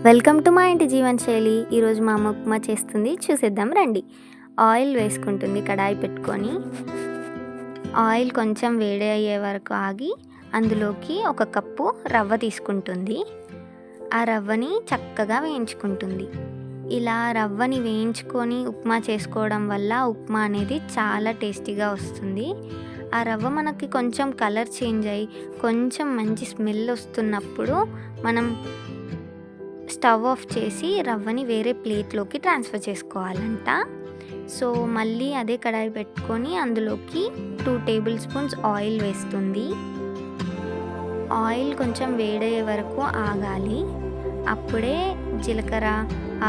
Welcome to మా ఇంటి జీవనశైలి. ఈరోజు మా అమ్మ ఉప్మా చేస్తుంది, చూసేద్దాం రండి. ఆయిల్ వేసుకుంటుంది కడాయి పెట్టుకొని. ఆయిల్ కొంచెం వేడి అయ్యే వరకు ఆగి అందులోకి 1 కప్పు రవ్వ తీసుకుంటుంది. ఆ రవ్వని చక్కగా వేయించుకుంటుంది. ఇలా రవ్వని వేయించుకొని ఉప్మా చేసుకోవడం వల్ల ఉప్మా అనేది చాలా టేస్టీగా వస్తుంది. ఆ రవ్వ మనకి కొంచెం కలర్ చేంజ్ అయ్యి కొంచెం మంచి స్మెల్ వస్తున్నప్పుడు మనం స్టవ్ ఆఫ్ చేసి రవ్వని వేరే ప్లేట్లోకి ట్రాన్స్ఫర్ చేసుకోవాలంట. సో మళ్ళీ అదే కడాయి పెట్టుకొని అందులోకి 2 టేబుల్ స్పూన్స్ ఆయిల్ వేస్తుంది. ఆయిల్ కొంచెం వేడయ్యే వరకు ఆగాలి. అప్పుడే జీలకర్ర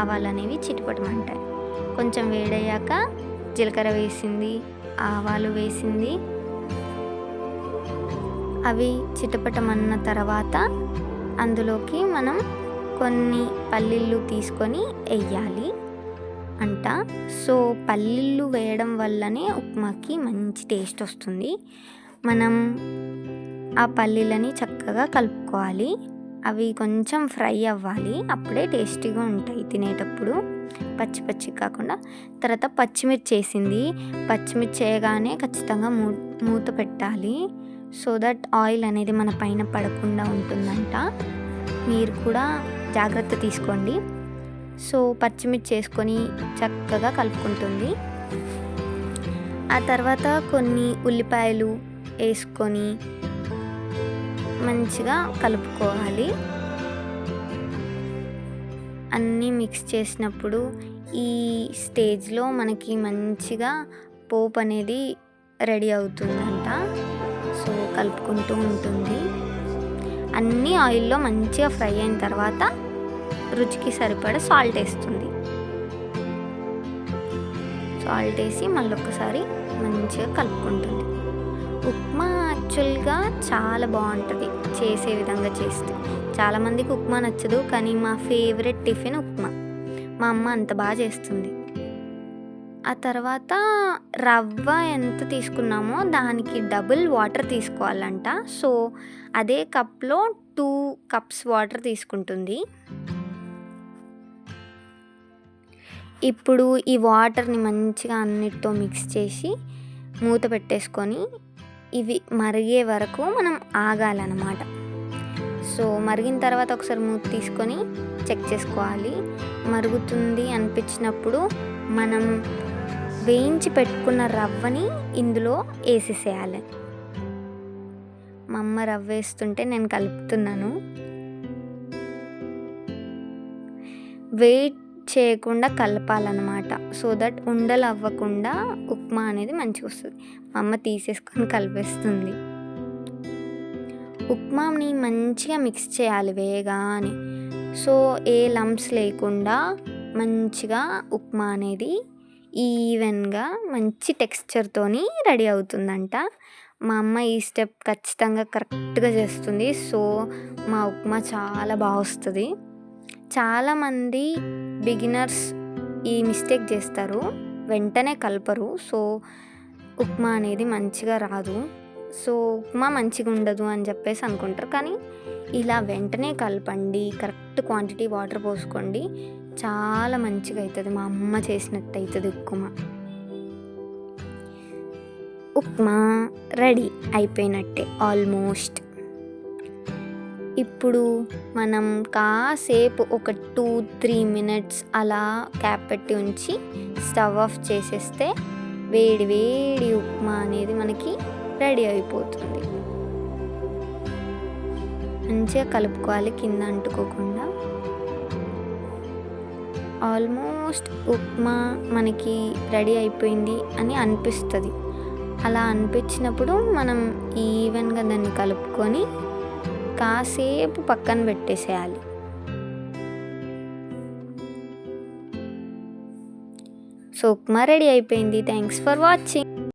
ఆవాలు అనేవి చిటపటమంటాయి. కొంచెం వేడయ్యాక జీలకర్ర వేసింది, ఆవాలు వేసింది. అవి చిటపటమన్న తర్వాత అందులోకి మనం కొన్ని పల్లీలు తీసుకొని వేయాలి అంట. సో పల్లీలు వేయడం వల్లనే ఉప్మాకి మంచి టేస్ట్ వస్తుంది. మనం ఆ పల్లీలని చక్కగా కలుపుకోవాలి. అవి కొంచెం ఫ్రై అవ్వాలి, అప్పుడే టేస్టీగా ఉంటాయి తినేటప్పుడు, పచ్చి పచ్చి కాకుండా. తర్వాత పచ్చిమిర్చి వేసింది. పచ్చిమిర్చి వేయగానే ఖచ్చితంగా మూత పెట్టాలి, సో దట్ ఆయిల్ అనేది మన పైన పడకుండా ఉంటుందంట. మీరు కూడా జాగ్రత్త తీసుకోండి. సో పచ్చిమిర్చి వేసుకొని చక్కగా కలుపుకుంటుంది. ఆ తర్వాత కొన్ని ఉల్లిపాయలు వేసుకొని మంచిగా కలుపుకోవాలి. అన్నీ మిక్స్ చేసినప్పుడు ఈ స్టేజ్లో మనకి మంచిగా పోపు అనేది రెడీ అవుతుందంట. సో కలుపుకుంటూ ఉంటుంది. అన్నీ ఆయిల్లో మంచిగా ఫ్రై అయిన తర్వాత రుచికి సరిపడా సాల్ట్ వేస్తుంది. సాల్ట్ వేసి మళ్ళీ ఒకసారి మంచిగా కలుపుకుంటుంది. ఉప్మా యాక్చువల్గా చాలా బాగుంటుంది చేసే విధంగా చేస్తే. చాలామందికి ఉప్మా నచ్చదు, కానీ మా ఫేవరెట్ టిఫిన్ ఉప్మా. మా అమ్మ అంత బాగా చేస్తుంది. ఆ తర్వాత రవ్వ ఎంత తీసుకున్నామో దానికి డబుల్ వాటర్ తీసుకోవాలంట. సో అదే కప్లో 2 కప్స్ వాటర్ తీసుకుంటుంది. ఇప్పుడు ఈ వాటర్ని మంచిగా అన్నిటితో మిక్స్ చేసి మూత పెట్టేసుకొని ఇవి మరిగే వరకు మనం ఆగాలన్నమాట. సో మరిగిన తర్వాత ఒకసారి మూత తీసుకొని చెక్ చేసుకోవాలి. మరుగుతుంది అనిపించినప్పుడు మనం వేయించి పెట్టుకున్న రవ్వని ఇందులో వేసేసేయాలి. మా అమ్మ రవ్వ వేస్తుంటే నేను కలుపుతున్నాను. వెయిట్ చేయకుండా కలపాలన్నమాట, సో దట్ ఉండలు అవ్వకుండా ఉప్మా అనేది మంచిగా వస్తుంది. మా అమ్మ తీసేసుకొని కలిపేస్తుంది. ఉప్మాని మంచిగా మిక్స్ చేయాలి వేగానే. సో ఏ లంప్స్ లేకుండా మంచిగా ఉప్మా అనేది ఈవెన్గా మంచి టెక్స్చర్తోని రెడీ అవుతుందంట. మా అమ్మ ఈ స్టెప్ ఖచ్చితంగా కరెక్ట్గా చేస్తుంది. సో మా ఉప్మా చాలా బాగా వస్తుంది. చాలామంది బిగినర్స్ ఈ మిస్టేక్ చేస్తారు, వెంటనే కలపరు. సో ఉప్మా అనేది మంచిగా రాదు. సో ఉప్మా మంచిగా ఉండదు అని చెప్పేసి అనుకుంటారు, కానీ ఇలా వెంటనే కలపండి. కరెక్ట్ క్వాంటిటీ వాటర్ పోసుకోండి, చాలా మంచిగా అవుతుంది. మా అమ్మ చేసినట్టు అవుతుంది ఉప్మా. ఉప్మా రెడీ అయిపోయినట్టే ఆల్మోస్ట్. ఇప్పుడు మనం కాసేపు ఒక 2-3 మినిట్స్ అలా క్యాప్ పెట్టి ఉంచి స్టవ్ ఆఫ్ చేసేస్తే వేడి వేడి ఉప్మా అనేది మనకి రెడీ అయిపోతుంది. మంచిగా కలుపుకోవాలి కింద అంటుకోకుండా. ఆల్మోస్ట్ ఉప్మా మనకి రెడీ అయిపోయింది అని అనిపిస్తుంది. అలా అనిపించినప్పుడు మనం ఈవెన్గా దాన్ని కలుపుకొని కాసేపు పక్కన పెట్టేసేయాలి. సో ఉప్మా రెడీ అయిపోయింది. Thanks for watching.